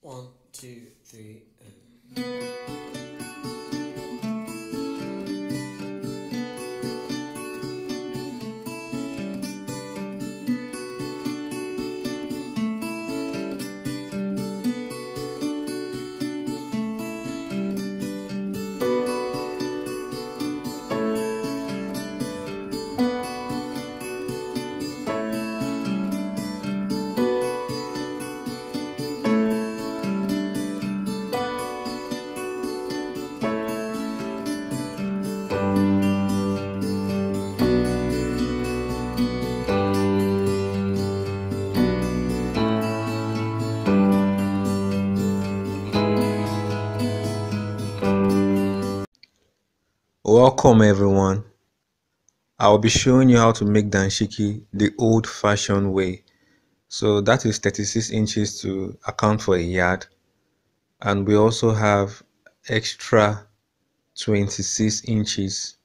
One, two, three, and... Welcome everyone. I will be showing you how to make danshiki the old-fashioned way. So that is 36 inches to account for a yard, and we also have extra 26 inches.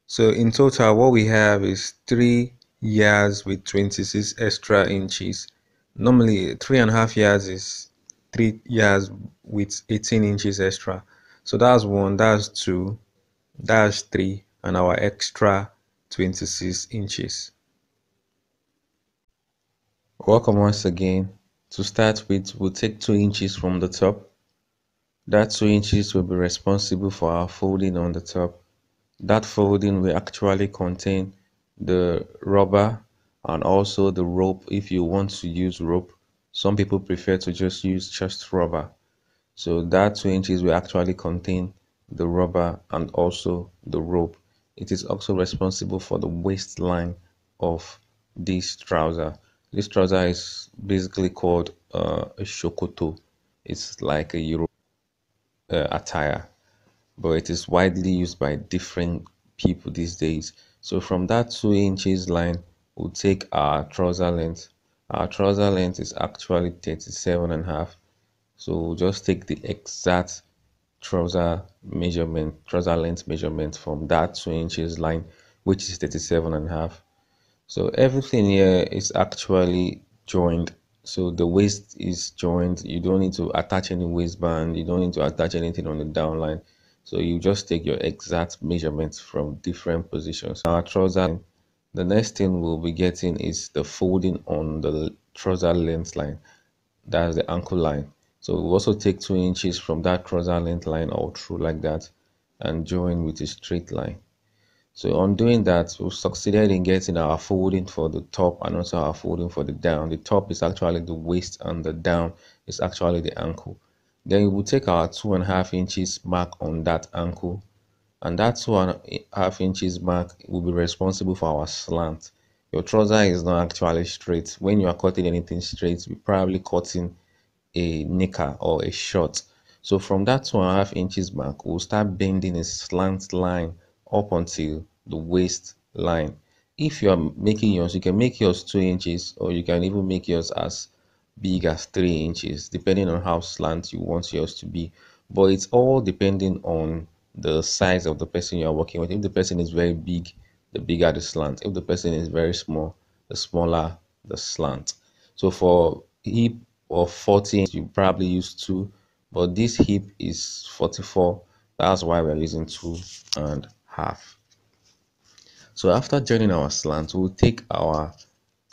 So in total what we have is 3 yards with 26 extra inches. Normally 3.5 yards is 3 yards with 18 inches extra. So that's 1, that's 2, that's 3, and our extra 26 inches. Welcome once again. To start with, we'll take 2 inches from the top. That 2 inches will be responsible for our folding on the top. That folding will actually contain the rubber and also the rope if you want to use rope. Some people prefer to just use just rubber. So that 2 inches will actually contain the rubber and also the rope. It is also responsible for the waistline of this trouser. This trouser is basically called a shokoto. It's like a Yoruba attire, but it is widely used by different people these days. So from that 2 inches line, we'll take our trouser length. Our trouser length is actually 37.5. So we'll just take the exact trouser length measurement from that 2 inches line, which is 37.5. So everything here is actually joined. So the waist is joined. You don't need to attach any waistband. You don't need to attach anything on the downline. So you just take your exact measurements from different positions. Our trouser, the next thing we'll be getting is the folding on the trouser length line. That's the ankle line. So we'll also take 2 inches from that trouser length line all through like that and join with a straight line. So on doing that, we've succeeded in getting our folding for the top and also our folding for the down. The top is actually the waist and the down is actually the ankle. Then we will take our 2.5 inches mark on that ankle, and that 2.5 inches mark will be responsible for our slant. Your trouser is not actually straight. When you are cutting anything straight, you're probably cutting a knicker or a short. So from that 2.5 inches mark, we'll start bending a slant line up until the waist line. If you are making yours, you can make yours 2 inches, or you can even make yours as big as 3 inches, depending on how slant you want yours to be. But it's all depending on the size of the person you are working with. If the person is very big, the bigger the slant. If the person is very small, the smaller the slant. So for hip of 40, you probably use 2, but this hip is 44. That's why we're using 2.5. So after joining our slant, we'll take our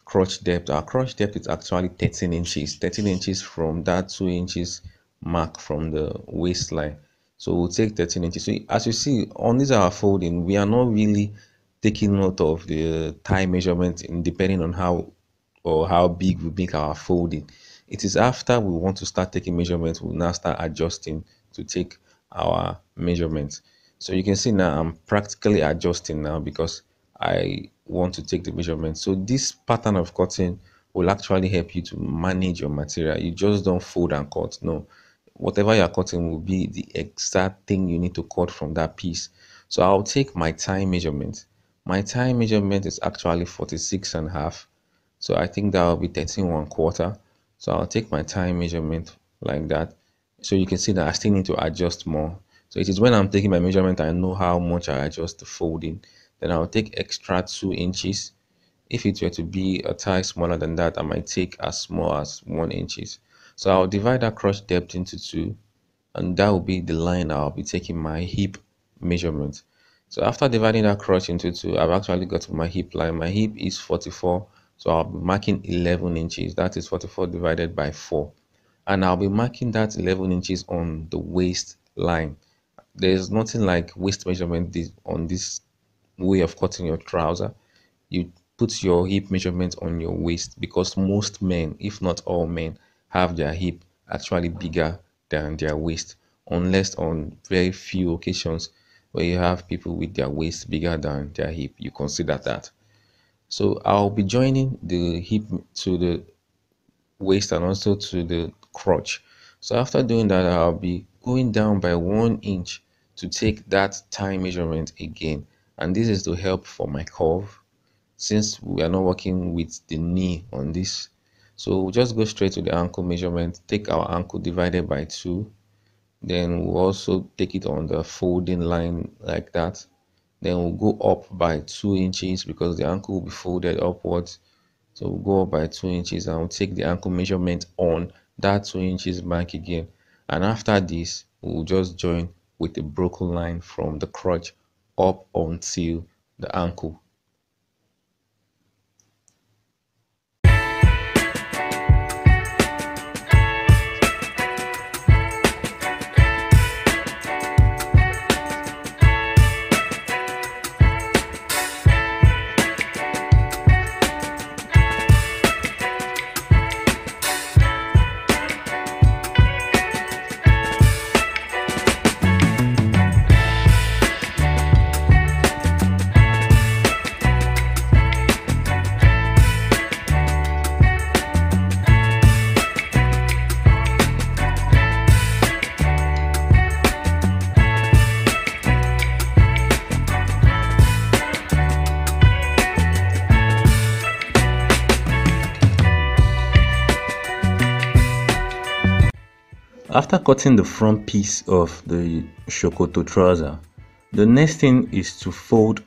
crotch depth. Our crotch depth is actually 13 inches. 13 inches from that 2 inches mark from the waistline. So we'll take 13 inches. So as you see on this our folding, we are not really taking note of the thigh measurement in depending on how big we make our folding. It is after we want to start taking measurements, we'll now start adjusting to take our measurements. So you can see now I'm practically adjusting now because I want to take the measurement. So this pattern of cutting will actually help you to manage your material. You just don't fold and cut. No, whatever you're cutting will be the exact thing you need to cut from that piece. So I'll take my thigh measurement. My thigh measurement is actually 46.5. So I think that will be 13.25. So I'll take my thigh measurement like that. So you can see that I still need to adjust more. So it is when I'm taking my measurement, I know how much I adjust the folding. Then I'll take extra 2 inches. If it were to be a thigh smaller than that, I might take as small as 1 inches. So I'll divide that crotch depth into two, and that will be the line I'll be taking my hip measurement. So after dividing that crotch into two, I've actually got my hip line. My hip is 44, so I'll be marking 11 inches. That is 44 divided by 4. And I'll be marking that 11 inches on the waist line. There's nothing like waist measurement on this way of cutting your trouser. You put your hip measurement on your waist, because most men, if not all men, have their hip actually bigger than their waist, unless on very few occasions where you have people with their waist bigger than their hip, you consider that. So I'll be joining the hip to the waist and also to the crotch. So after doing that, I'll be going down by 1 inch to take that thigh measurement again, and this is to help for my curve, since we are not working with the knee on this. So we'll just go straight to the ankle measurement, take our ankle divided by 2, then we'll also take it on the folding line like that. Then we'll go up by 2 inches because the ankle will be folded upwards. So we'll go up by 2 inches and we'll take the ankle measurement on that 2 inches back again. And after this, we'll just join with the broken line from the crotch up until the ankle. After cutting the front piece of the Shokoto trouser, the next thing is to fold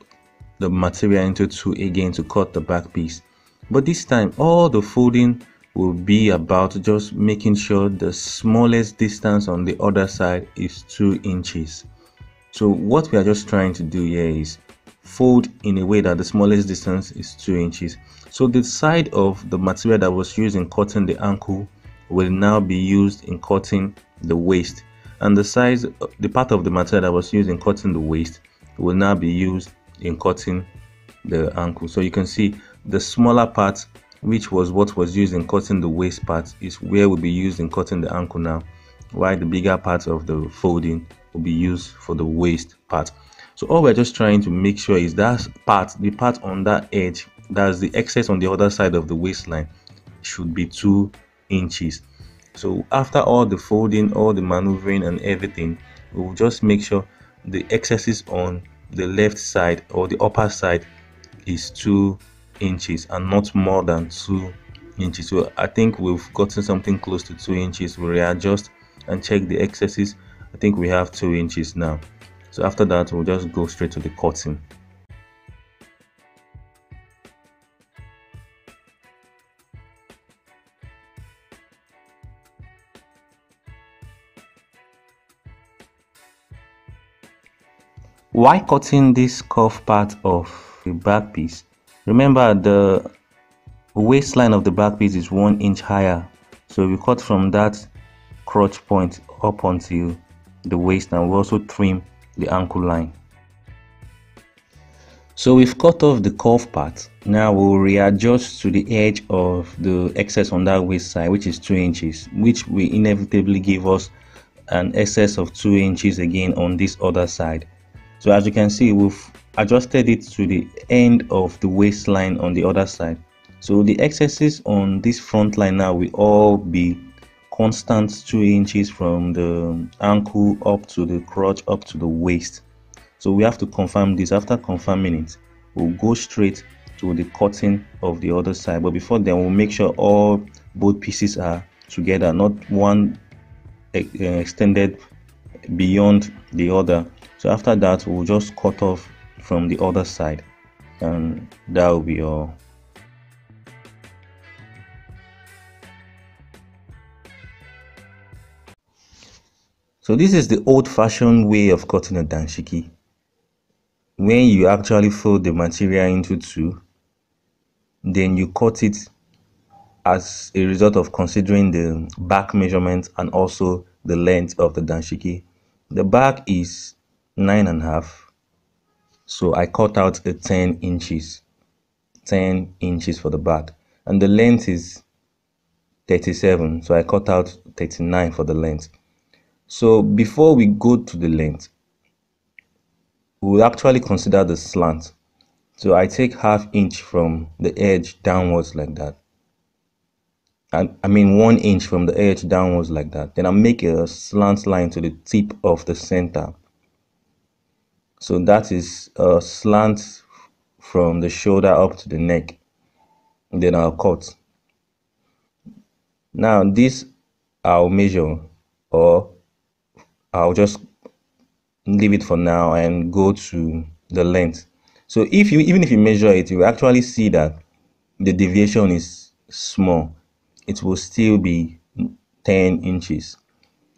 the material into two again to cut the back piece. But this time, all the folding will be about just making sure the smallest distance on the other side is 2 inches. So what we are just trying to do here is fold in a way that the smallest distance is 2 inches. So the side of the material that was used in cutting the ankle will now be used in cutting the waist, and the part of the material that was used in cutting the waist will now be used in cutting the ankle. So you can see the smaller part, which was what was used in cutting the waist part, is where will be used in cutting the ankle now, while the bigger part of the folding will be used for the waist part. So all we're just trying to make sure is that the part on that edge, that's the excess on the other side of the waistline, should be 2 inches. So after all the folding, all the maneuvering and everything, we'll just make sure the excesses on the left side or the upper side is 2 inches and not more than 2 inches. So I think we've gotten something close to 2 inches. We'll readjust and check the excesses. I think we have 2 inches now. So after that, we'll just go straight to the cutting. While cutting this curve part of the back piece, remember the waistline of the back piece is 1 inch higher, so we cut from that crotch point up until the waist, and we also trim the ankle line. So we've cut off the curve part. Now we'll readjust to the edge of the excess on that waist side, which is 2 inches, which will inevitably give us an excess of 2 inches again on this other side. So as you can see, we've adjusted it to the end of the waistline on the other side. So the excesses on this front line now will all be constant 2 inches from the ankle up to the crotch up to the waist. So we have to confirm this. After confirming it, we'll go straight to the cutting of the other side. But before then, we'll make sure both pieces are together, not one extended beyond the other. So after that, we'll just cut off from the other side, and that will be all. So this is the old-fashioned way of cutting a danshiki. When you actually fold the material into two, then you cut it as a result of considering the back measurement and also the length of the danshiki. The back is 9.5, so I cut out a 10 inches for the back, and the length is 37, so I cut out 39 for the length. So before we go to the length, we'll actually consider the slant. So I take ½ inch from the edge downwards like that. I mean 1 inch from the edge downwards like that. Then I make a slant line to the tip of the center. So that is a slant from the shoulder up to the neck. And then I'll cut. Now this I'll measure, or I'll just leave it for now and go to the length. So even if you measure it, you actually see that the deviation is small. It will still be 10 inches.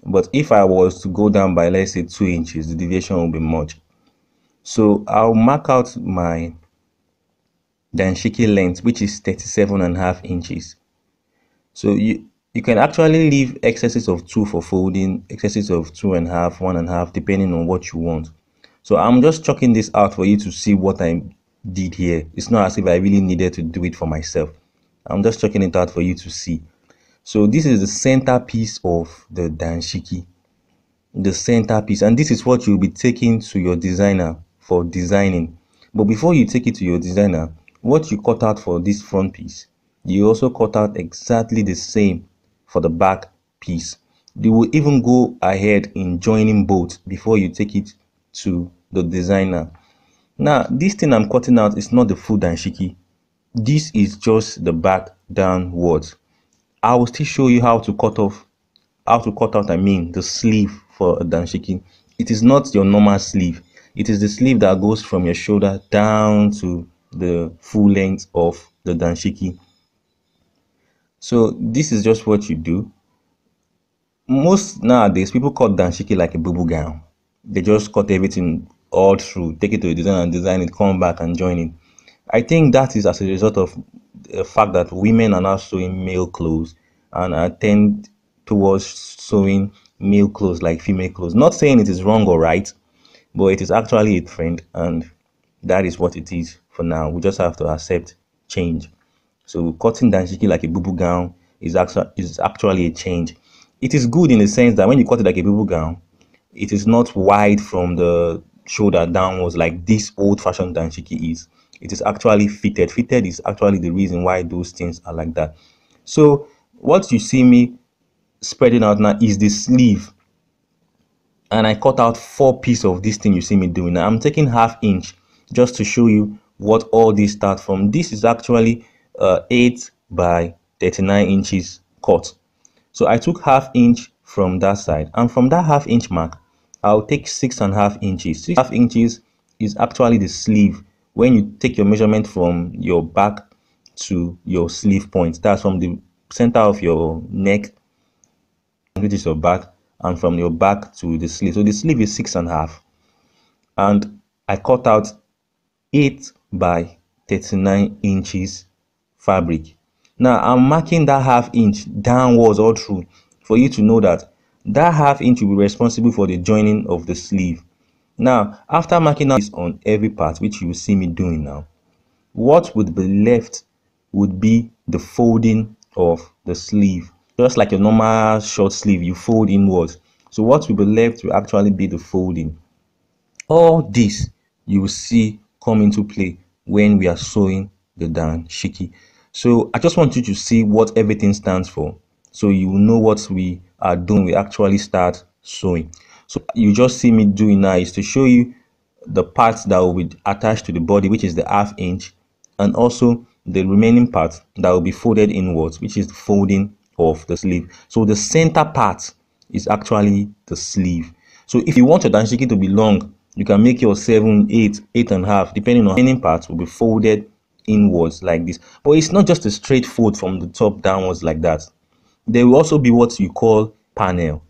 But if I was to go down by, let's say, 2 inches, the deviation will be much. So I'll mark out my danshiki length, which is 37.5 inches. So you can actually leave excesses of 2 for folding, excesses of 2.5, 1.5, depending on what you want. So I'm just chalking this out for you to see what I did here. It's not as if I really needed to do it for myself. I'm just chalking it out for you to see. So this is the centerpiece of the danshiki, the centerpiece, and this is what you'll be taking to your designer for designing. But before you take it to your designer, what you cut out for this front piece, you also cut out exactly the same for the back piece. You will even go ahead in joining both before you take it to the designer. Now this thing I'm cutting out is not the full danshiki. This is just the back downwards. I will still show you how to cut out the sleeve for a danshiki. It is not your normal sleeve. It is the sleeve that goes from your shoulder down to the full length of the danshiki. So this is just what you do. Most nowadays, people cut danshiki like a boo gown. They just cut everything all through, take it to a designer and design it, come back and join it. I think that is as a result of the fact that women are now sewing male clothes and I tend towards sewing male clothes like female clothes. Not saying it is wrong or right, but it is actually a trend, and that is what it is for now. We just have to accept change. So cutting danshiki like a boo gown is actually a change. It is good in the sense that when you cut it like a boo gown, it is not wide from the shoulder downwards like this old-fashioned danshiki is. It is actually fitted. Fitted is actually the reason why those things are like that. So what you see me spreading out now is the sleeve, and I cut out 4 pieces of this thing you see me doing. Now I'm taking ½ inch just to show you what all this start from. This is actually 8 by 39 inches cut. So I took ½ inch from that side, and from that ½ inch mark I'll take 6.5 inches. 6.5 inches is actually the sleeve. When you take your measurement from your back to your sleeve point, that's from the center of your neck, which is your back, and from your back to the sleeve. So the sleeve is 6.5, and I cut out 8 by 39 inches fabric. Now I'm marking that ½ inch downwards all through for you to know that that ½ inch will be responsible for the joining of the sleeve. Now after marking this on every part, which you will see me doing now, what would be left would be the folding of the sleeve. Just like a normal short sleeve, you fold inwards. So what will be left will actually be the folding. All this you will see come into play when we are sewing the danshiki. So I just want you to see what everything stands for, so you will know what we are doing. We actually start sewing. So you just see me doing now is to show you the parts that will be attached to the body, which is the ½ inch, and also the remaining part that will be folded inwards, which is the folding of the sleeve. So the center part is actually the sleeve. So if you want your danshiki to be long, you can make your 7, 8, 8.5, depending on the remaining parts will be folded inwards like this. But it's not just a straight fold from the top downwards like that. There will also be what you call panel.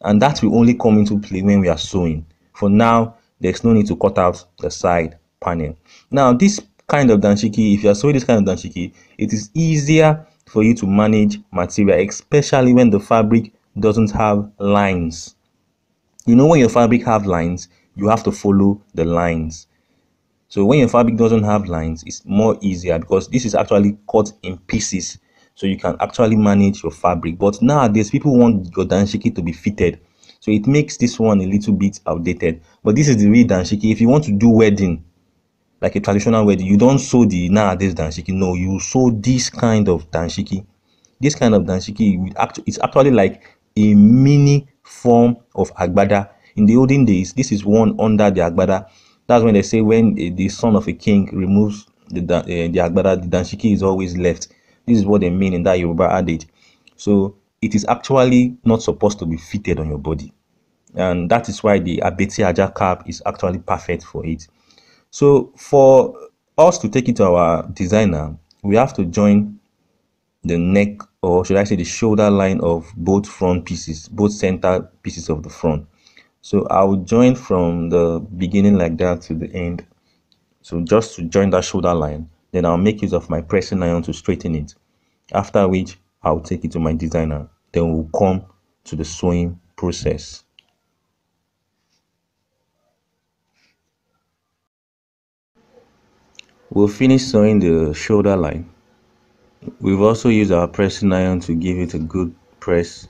and that will only come into play when we are sewing. For now, there's no need to cut out the side panel. Now, this kind of danshiki, if you are sewing this kind of danshiki, it is easier for you to manage material, especially when the fabric doesn't have lines. You know, when your fabric have lines, you have to follow the lines. So when your fabric doesn't have lines, it's more easier because this is actually cut in pieces. So you can actually manage your fabric. But nowadays, people want your danshiki to be fitted. So it makes this one a little bit outdated. But this is the real danshiki. If you want to do wedding, like a traditional wedding, you don't sew the nowadays danshiki. No, you sew this kind of danshiki. This kind of danshiki, it's actually like a mini form of agbada. In the olden days, this is worn under the agbada. That's when they say when the son of a king removes the agbada, the danshiki is always left. This is what they mean in that Yoruba adage. So it is actually not supposed to be fitted on your body. And that is why the abeti aja cap is actually perfect for it. So for us to take it to our designer, we have to join the neck, or should I say the shoulder line of both front pieces, both center pieces of the front. So I'll join from the beginning like that to the end. So just to join that shoulder line, then I'll make use of my pressing iron to straighten it. After which I'll take it to my designer. Then we'll come to the sewing process. We'll finish sewing the shoulder line. We've also used our pressing iron to give it a good press.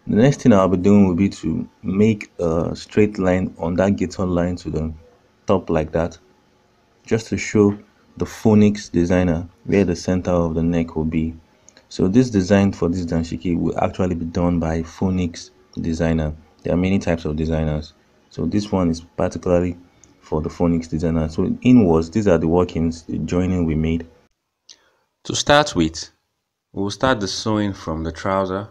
The next thing I'll be doing will be to make a straight line on that gator line to the top like that, just to show the phonics designer where the center of the neck will be. So this design for this danshiki will actually be done by phonics designer. There are many types of designers. So this one is particularly for the phonics designer. So inwards, these are the workings, the joining we made. To start with, we'll start the sewing from the trouser.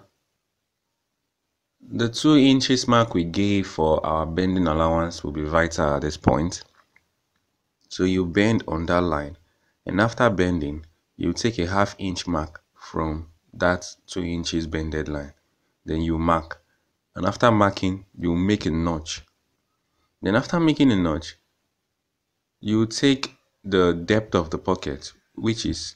The 2 inches mark we gave for our bending allowance will be vital at this point. So you bend on that line, and after bending, you take a 1/2 inch mark from that 2 inches bended line. Then you mark, and after marking, you make a notch. Then after making a notch, you take the depth of the pocket, which is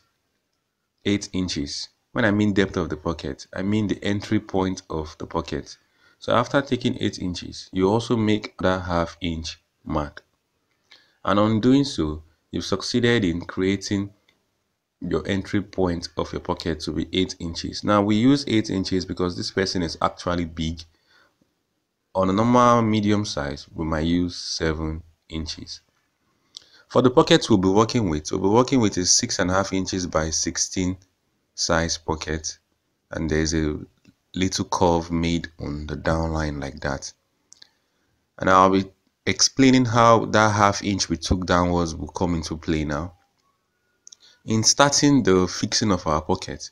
8 inches. When I mean depth of the pocket, I mean the entry point of the pocket. So after taking 8 inches, you also make that 1/2 inch mark. And on doing so, you've succeeded in creating your entry point of your pocket to be 8 inches. Now we use 8 inches because this person is actually big. On a normal medium size, we might use 7 inches. For the pockets we'll be working with a 6.5 inches by 16 size pocket, and there's a little curve made on the downline like that. And I'll be explaining how that 1/2 inch we took downwards will come into play now. In starting the fixing of our pocket,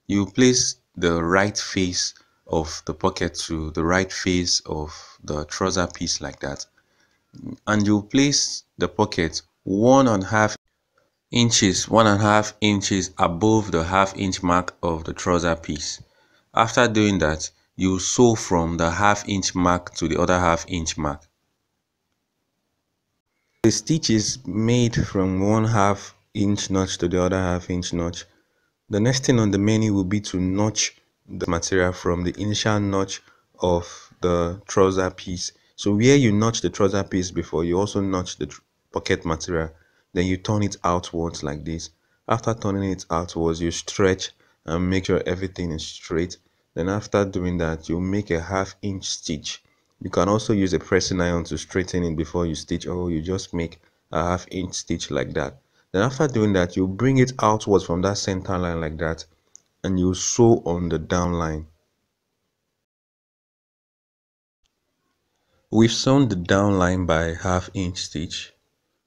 you place the right face of the pocket to the right face of the trouser piece like that, and you place the pocket 1.5 inches above the 1/2 inch mark of the trouser piece. After doing that, you sew from the 1/2 inch mark to the other 1/2 inch mark. The stitch is made from 1/2 inch notch to the other 1/2 inch notch. The next thing on the menu will be to notch the material from the initial notch of the trouser piece. So where you notch the trouser piece before, you also notch the pocket material. Then you turn it outwards like this. After turning it outwards, you stretch and make sure everything is straight. Then after doing that, you make a 1/2 inch stitch. You can also use a pressing iron to straighten it before you stitch, or you just make a 1/2 inch stitch like that. Then after doing that, you bring it outwards from that center line like that, and you sew on the down line. We've sewn the down line by 1/2 inch stitch,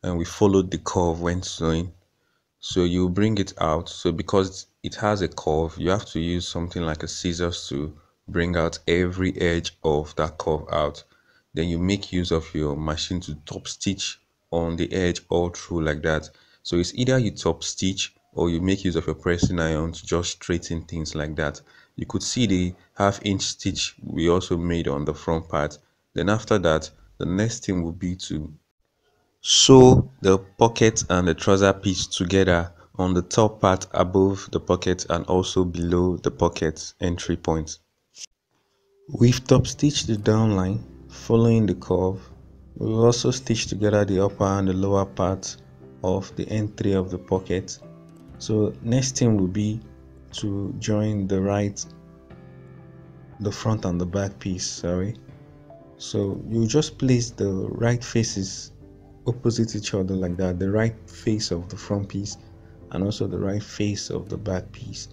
and we followed the curve when sewing. So you bring it out. So because it has a curve, you have to use something like a scissors to bring out every edge of that curve out. Then you make use of your machine to top stitch on the edge all through like that. So it's either you top stitch or you make use of your pressing iron to just straighten things like that. you could see the half-inch stitch we also made on the front part. Then after that, the next thing will be to sew the pocket and the trouser piece together on the top part above the pocket and also below the pocket entry point. We've top stitched the downline following the curve. We've also stitched together the upper and the lower part of the entry of the pocket. So next thing will be to join the front and the back piece, so you just place the right faces opposite each other like that, the right face of the front piece and also the right face of the back piece.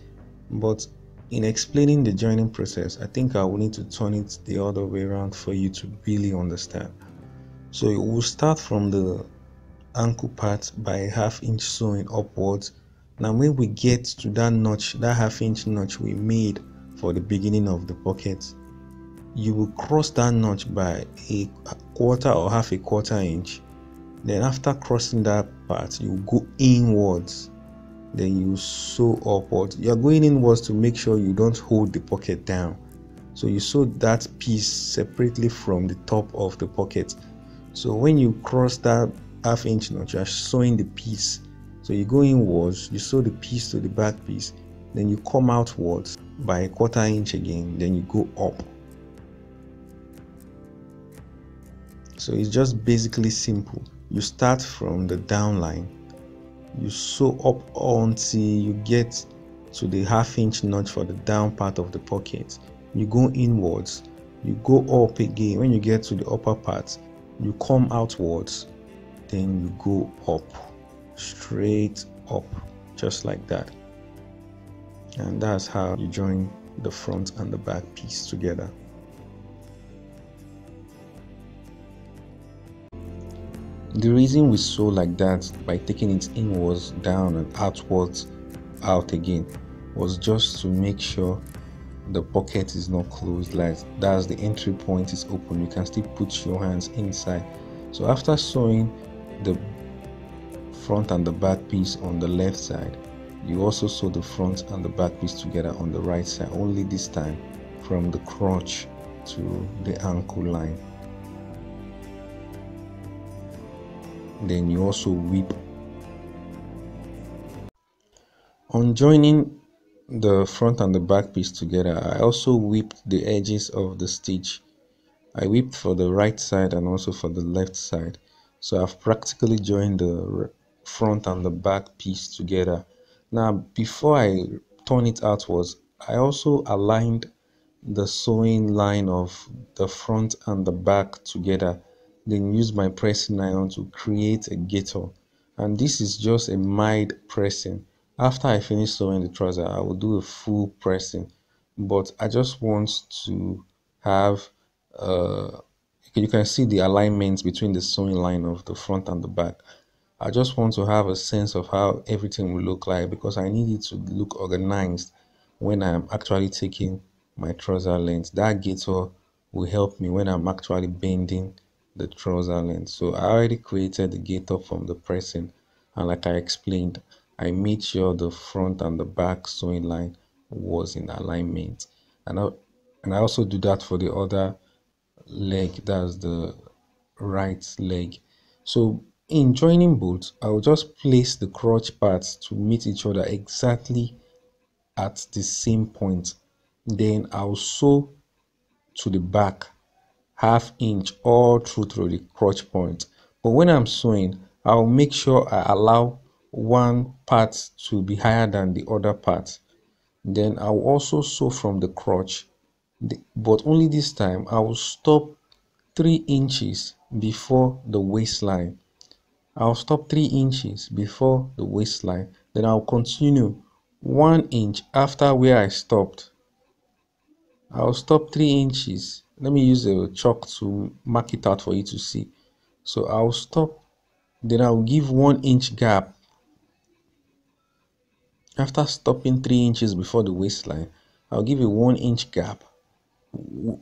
But in explaining the joining process, I think I will need to turn it the other way around for you to really understand. So we'll start from the ankle part by a half-inch sewing upwards. Now when we get to that notch, that half-inch notch we made for the beginning of the pocket, you will cross that notch by a quarter or half a quarter inch. Then after crossing that part, you go inwards, then you sew upwards. You're going inwards to make sure you don't hold the pocket down, so you sew that piece separately from the top of the pocket. So when you cross that half-inch notch, you're sewing the piece. So you go inwards, you sew the piece to the back piece, then you come outwards by a quarter inch again, then you go up. So it's just basically simple. You start from the downline, you sew up until you get to the half-inch notch for the down part of the pocket. You go inwards, you go up again. When you get to the upper part, you come outwards, then you go up, straight up, just like that. And that's how you join the front and the back piece together. The reason we sew like that, by taking it inwards, down and outwards, out again, was just to make sure the pocket is not closed, like that's the entry point is open. You can still put your hands inside. So after sewing the front and the back piece on the left side, you also sew the front and the back piece together on the right side, only this time from the crotch to the ankle line. Then you also whip. On joining the front and the back piece together, I also whipped the edges of the stitch. I whipped for the right side and also for the left side. So I've practically joined the front and the back piece together. Now before I turn it outwards, I also aligned the sewing line of the front and the back together, then use my pressing iron to create a gaiter. And this is just a mild pressing. After I finish sewing the trouser, I will do a full pressing, but I just want to have you can see the alignments between the sewing line of the front and the back. I just want to have a sense of how everything will look like, because I need it to look organized when I'm actually taking my trouser length. That gaiter will help me when I'm actually bending the trouser length. So I already created the gaiter from the pressing, and like I explained, I made sure the front and the back sewing line was in alignment. And I also do that for the other leg, that's the right leg. So in joining both, I'll just place the crotch parts to meet each other exactly at the same point. Then I'll sew to the back half-inch all through the crotch point. But when I'm sewing, I'll make sure I allow one part to be higher than the other part. Then I'll also sew from the crotch, but only this time I will stop 3 inches before the waistline. I'll stop 3 inches before the waistline. Then I'll continue 1 inch after where I stopped. I'll stop 3 inches. Let me use a chalk to mark it out for you to see. So I'll stop, then I'll give 1 inch gap. After stopping 3 inches before the waistline, I'll give a 1 inch gap,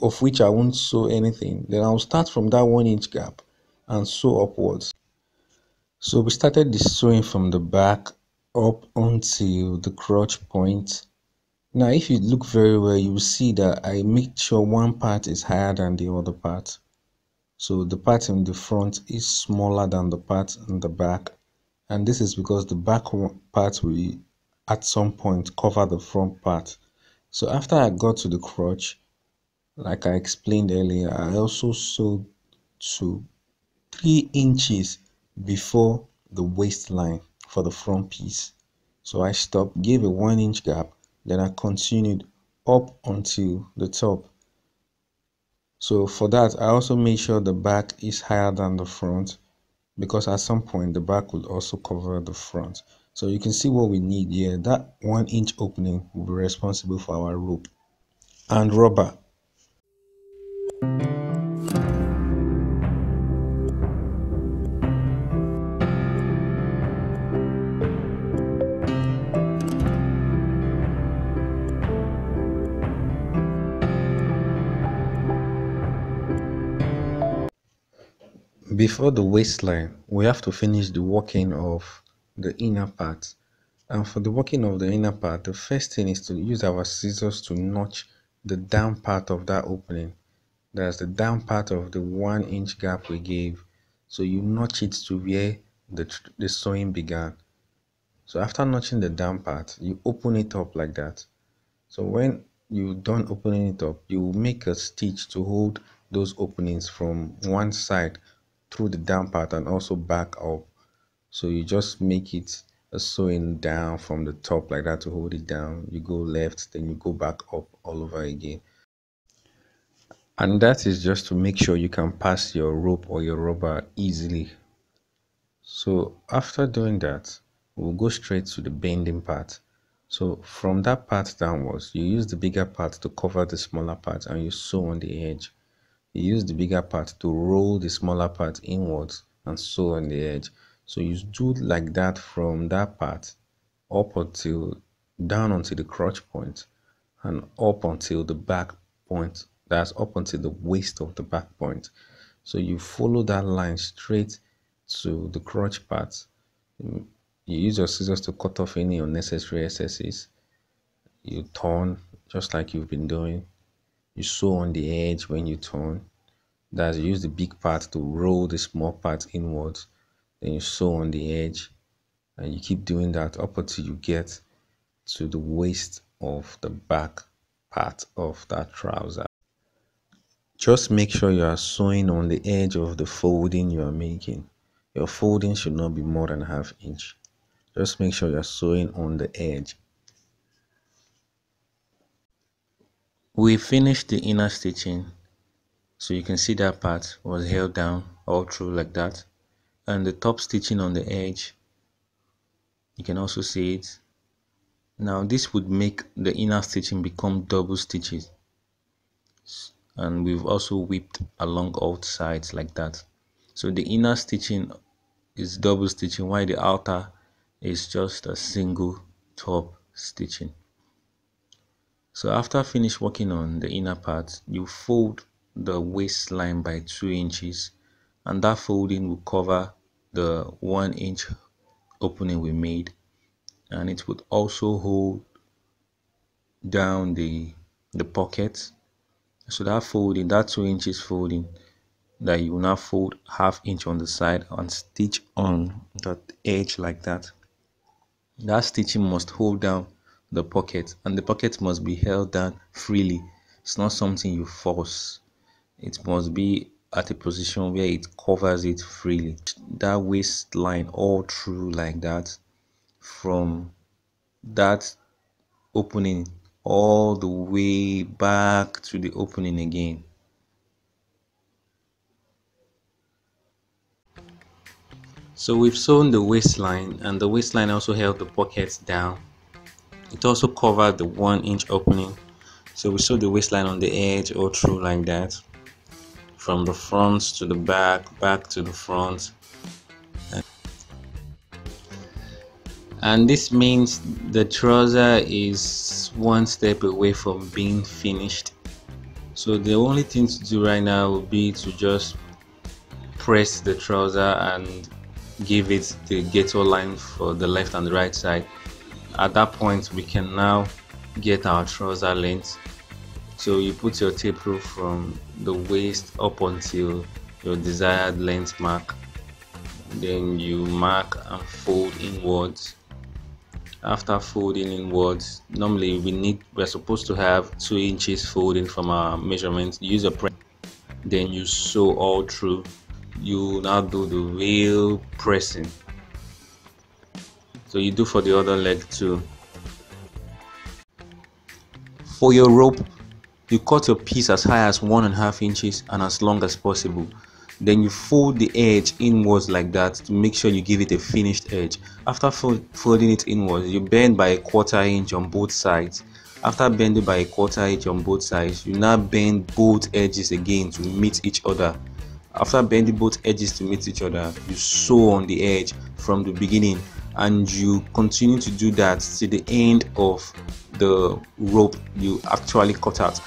of which I won't sew anything. Then I'll start from that 1 inch gap and sew upwards. So we started the sewing from the back up until the crotch point. Now if you look very well, you will see that I make sure one part is higher than the other part. So the part in the front is smaller than the part in the back, and this is because the back part will at some point cover the front part. So after I got to the crotch, like I explained earlier, I also sewed to 3 inches before the waistline for the front piece. So I stopped, gave a 1 inch gap, then I continued up until the top. So for that, I also made sure the back is higher than the front, because at some point the back will also cover the front. So you can see what we need here. That 1 inch opening will be responsible for our rope and rubber. Before the waistline, we have to finish the working of the inner part. And for the working of the inner part, the first thing is to use our scissors to notch the down part of that opening. That's the down part of the 1 inch gap we gave. So you notch it to where the sewing began. So after notching the down part, you open it up like that. So when you're done opening it up, you will make a stitch to hold those openings from one side through the down part and also back up. So you just make it a sewing down from the top like that to hold it down. You go left, then you go back up all over again. And that is just to make sure you can pass your rope or your rubber easily. So after doing that, we'll go straight to the bending part. So from that part downwards, you use the bigger part to cover the smaller part and you sew on the edge. You use the bigger part to roll the smaller part inwards and sew on the edge. So you do like that from that part up until down until the crotch point and up until the back point. That's up until the waist of the back point. So you follow that line straight to the crotch part. You use your scissors to cut off any unnecessary excesses. You turn just like you've been doing. You sew on the edge when you turn. That's, you use the big part to roll the small part inwards. Then you sew on the edge, and you keep doing that up until you get to the waist of the back part of that trouser. Just make sure you are sewing on the edge of the folding you are making. Your folding should not be more than ½ inch. Just make sure you are sewing on the edge. We finished the inner stitching, so you can see that part was held down all through like that, and the top stitching on the edge, you can also see it. Now this would make the inner stitching become double stitches, and we've also whipped along all sides like that. So the inner stitching is double stitching while the outer is just a single top stitching. So after finish working on the inner part, you fold the waistline by 2 inches, and that folding will cover the 1 inch opening we made, and it would also hold down the pocket. So that folding, that 2 inches folding, that you will now fold ½ inch on the side and stitch on the edge like that. That stitching must hold down the pocket, and the pocket must be held down freely. It's not something you force. It must be at a position where it covers it freely. That waistline all through like that, from that opening all the way back to the opening again. So we've sewn the waistline, and the waistline also held the pockets down. It also covered the 1 inch opening. So we sew the waistline on the edge all through like that, from the front to the back, back to the front. And this means the trouser is one step away from being finished. So the only thing to do right now will be to just press the trouser and give it the ghetto line for the left and the right side. At that point, we can now get our trouser length. So you put your tape rule from the waist up until your desired length mark. Then you mark and fold inwards. After folding inwards, normally we're supposed to have 2 inches folding from our measurement. Use a press, then you sew all through. You now do the real pressing. So you do for the other leg too. For your rope, you cut your piece as high as 1.5 inches and as long as possible. Then you fold the edge inwards like that to make sure you give it a finished edge. After folding it inwards, you bend by 1/4 inch on both sides. After bending by 1/4 inch on both sides, you now bend both edges again to meet each other. After bending both edges to meet each other, you sew on the edge from the beginning, and you continue to do that to the end of the rope you actually cut out.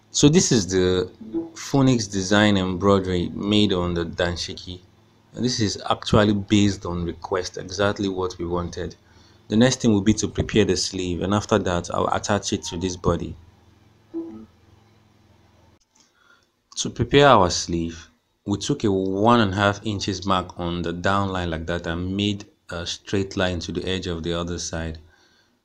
So this is the Phoenix design embroidery made on the danshiki. And this is actually based on request, exactly what we wanted. The next thing will be to prepare the sleeve, and after that I'll attach it to this body. To prepare our sleeve, we took a 1.5 inches mark on the down line like that and made a straight line to the edge of the other side.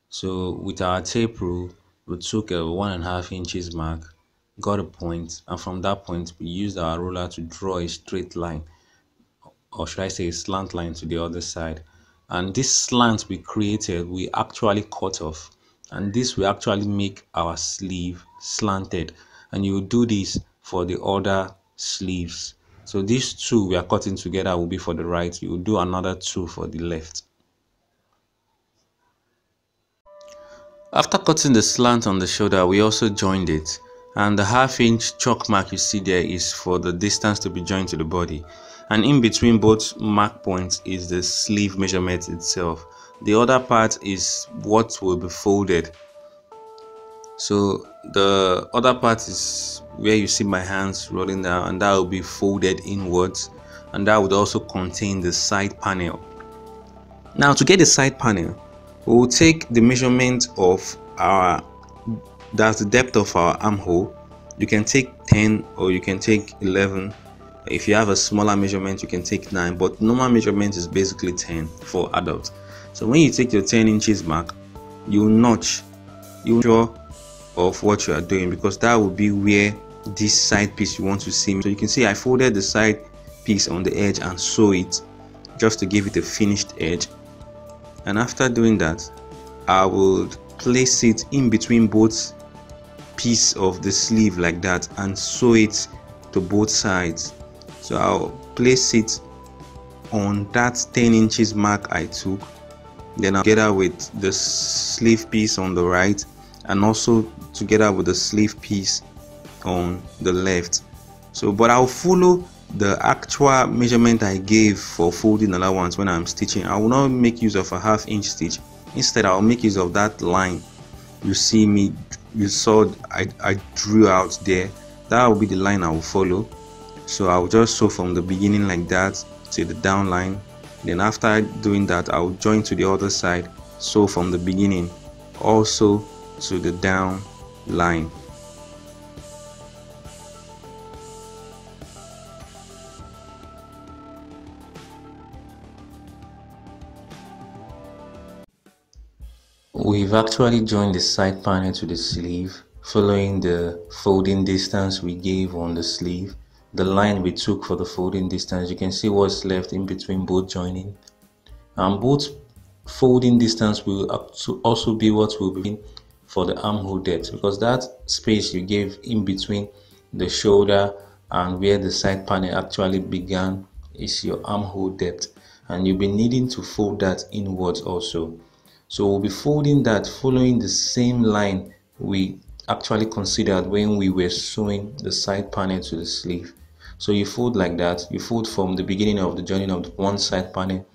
So with our tape rule, we took a 1.5 inches mark, got a point, and from that point we used our ruler to draw a straight line, or should I say a slant line, to the other side. And this slant we created, we actually cut off, and this will actually make our sleeve slanted. And you will do this for the other sleeves. So these two we are cutting together will be for the right, you will do another two for the left. After cutting the slant on the shoulder, we also joined it, and the 1/2 inch chalk mark you see there is for the distance to be joined to the body, and in between both mark points is the sleeve measurement itself. The other part is what will be folded. So the other part is where you see my hands rolling down, and that will be folded inwards, and that would also contain the side panel. Now to get the side panel, we will take the measurement of that's the depth of our armhole. You can take 10 or you can take 11. If you have a smaller measurement, you can take 9, but normal measurement is basically 10 for adults. So when you take your 10 inches mark, you notch, you draw of what you are doing, because that will be where this side piece you want to see. So you can see I folded the side piece on the edge and sew it just to give it a finished edge. And after doing that, I will place it in between both pieces of the sleeve like that and sew it to both sides. So I'll place it on that 10 inches mark I took, then I'll together with the sleeve piece on the right and also together with the sleeve piece on the left. So but I'll follow the actual measurement I gave for folding allowance when I'm stitching. I will not make use of a ½ inch stitch. Instead, I'll make use of that line you saw I drew out there. That will be the line I will follow. So I'll just sew from the beginning like that to the down line. Then after doing that, I'll join to the other side, sew from the beginning also to the down line. We've actually joined the side panel to the sleeve, following the folding distance we gave on the sleeve, the line we took for the folding distance. You can see what's left in between both joining, and both folding distance will also be what will be for the armhole depth, because that space you gave in between the shoulder and where the side panel actually began is your armhole depth, and you'll be needing to fold that inwards also. So we'll be folding that following the same line we actually considered when we were sewing the side panel to the sleeve. So you fold like that. You fold from the beginning of the joining of the one side panel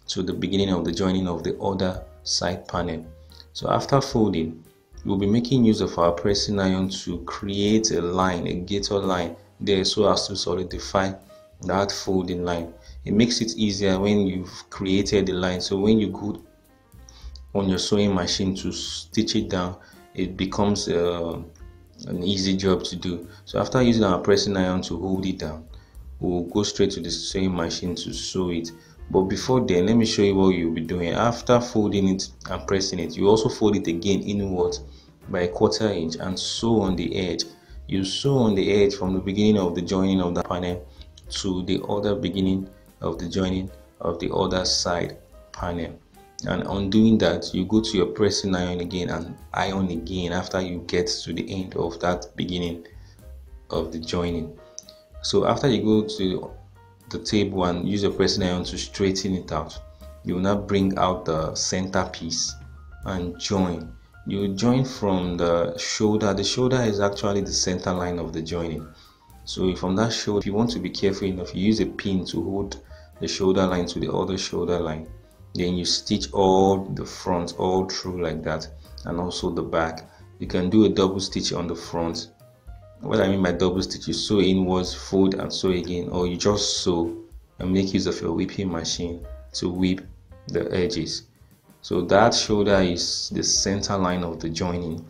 to the beginning of the joining of the other side panel. So after folding, we'll be making use of our pressing iron to create a line, a gator line there, so as to solidify that folding line. It makes it easier when you've created the line. So when you go on your sewing machine to stitch it down, it becomes an easy job to do. So after using our pressing iron to hold it down, we'll go straight to the sewing machine to sew it. But before then, let me show you what you'll be doing. After folding it and pressing it, you also fold it again inwards by 1/4 inch and sew on the edge. You sew on the edge from the beginning of the joining of the panel to the other beginning of the joining of the other side panel. And on doing that, you go to your pressing iron again and iron again after you get to the end of that beginning of the joining. So after you go to the table and use your pressing iron to straighten it out, you will now bring out the center piece and join. You join from the shoulder. The shoulder is actually the center line of the joining. So from that shoulder, if you want to be careful enough, you use a pin to hold the shoulder line to the other shoulder line. Then you stitch all the front all through like that, and also the back. You can do a double stitch on the front. What I mean by double stitch, you sew inwards, fold and sew again, or you just sew and make use of your whipping machine to whip the edges. So that shoulder is the center line of the joining.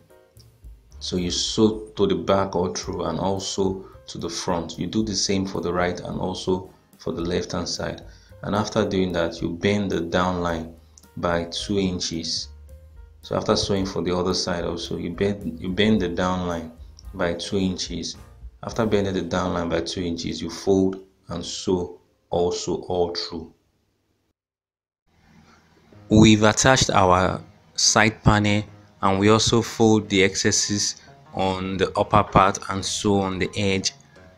So you sew to the back all through and also to the front. You do the same for the right and also for the left hand side. And after doing that, you bend the down line by 2 inches. So after sewing for the other side also, you bend the down line by 2 inches. After bending the down line by 2 inches, you fold and sew also all through. We've attached our side panel, and we also fold the excesses on the upper part and sew on the edge.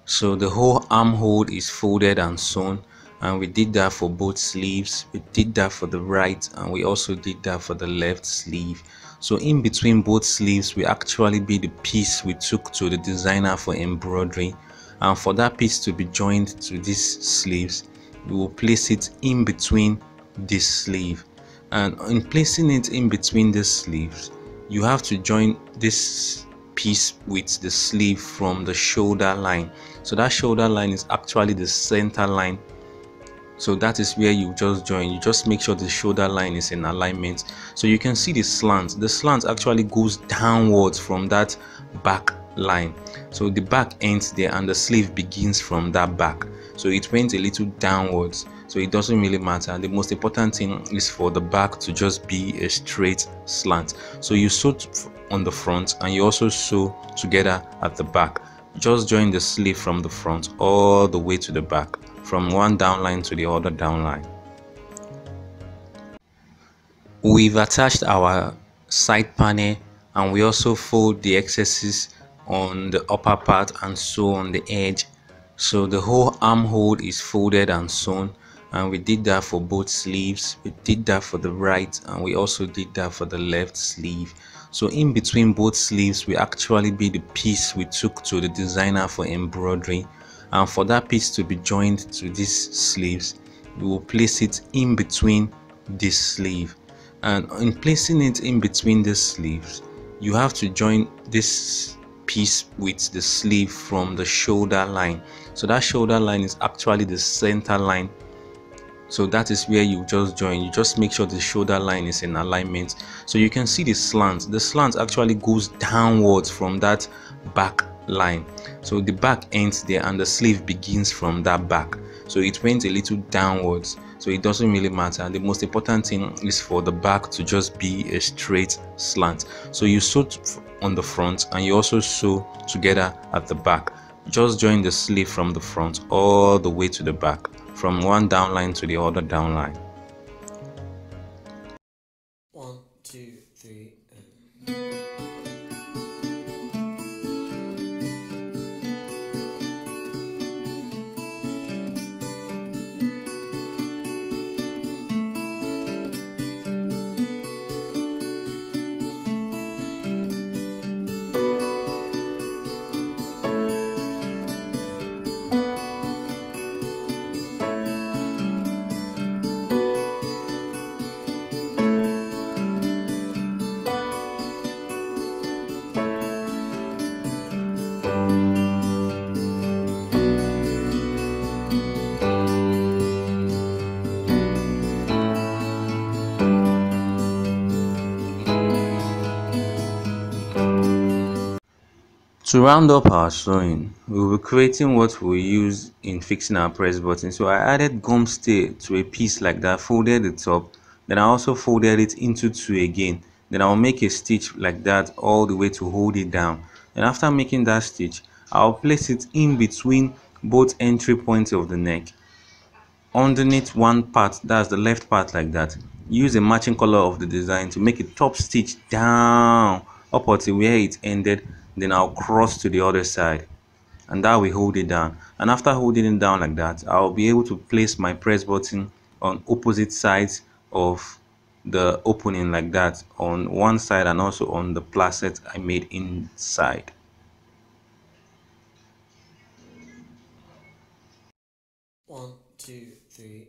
So the whole armhole is folded and sewn, and we did that for both sleeves. We did that for the right, and we also did that for the left sleeve. So in between both sleeves we actually be the piece we took to the designer for embroidery, and for that piece to be joined to these sleeves, we will place it in between this sleeve. And in placing it in between the sleeves, you have to join this piece with the sleeve from the shoulder line. So that shoulder line is actually the center line. So that is where you just join. You just make sure the shoulder line is in alignment. So you can see the slant. The slant actually goes downwards from that back line. So the back ends there and the sleeve begins from that back. So it went a little downwards. So it doesn't really matter. The most important thing is for the back to just be a straight slant. So you sew on the front and you also sew together at the back. Just join the sleeve from the front all the way to the back, from one downline to the other downline. We've attached our side panel and we also fold the excesses on the upper part and sew on the edge. So the whole armhole is folded and sewn, and we did that for both sleeves. We did that for the right and we also did that for the left sleeve. So in between both sleeves we actually be the piece we took to the designer for embroidery, and for that piece to be joined to these sleeves we will place it in between this sleeve. And in placing it in between the sleeves, you have to join this piece with the sleeve from the shoulder line. So that shoulder line is actually the center line. So that is where you just join. You just make sure the shoulder line is in alignment. So you can see the slant. The slant actually goes downwards from that back line. So the back ends there and the sleeve begins from that back. So it went a little downwards. So it doesn't really matter. The most important thing is for the back to just be a straight slant. So you sew on the front and you also sew together at the back. Just join the sleeve from the front all the way to the back, from one downline to the other downline. 1, 2, 3, To round up our sewing, we will be creating what we use in fixing our press button. So I added gum stay to a piece like that, folded the top, then I also folded it into two again. Then I'll make a stitch like that all the way to hold it down. And after making that stitch, I'll place it in between both entry points of the neck. Underneath one part, that's the left part like that, use a matching color of the design to make a top stitch down up until where it ended. Then I'll cross to the other side and that will hold it down. And after holding it down like that, I'll be able to place my press button on opposite sides of the opening like that, on one side and also on the placet I made inside. 1, 2, 3,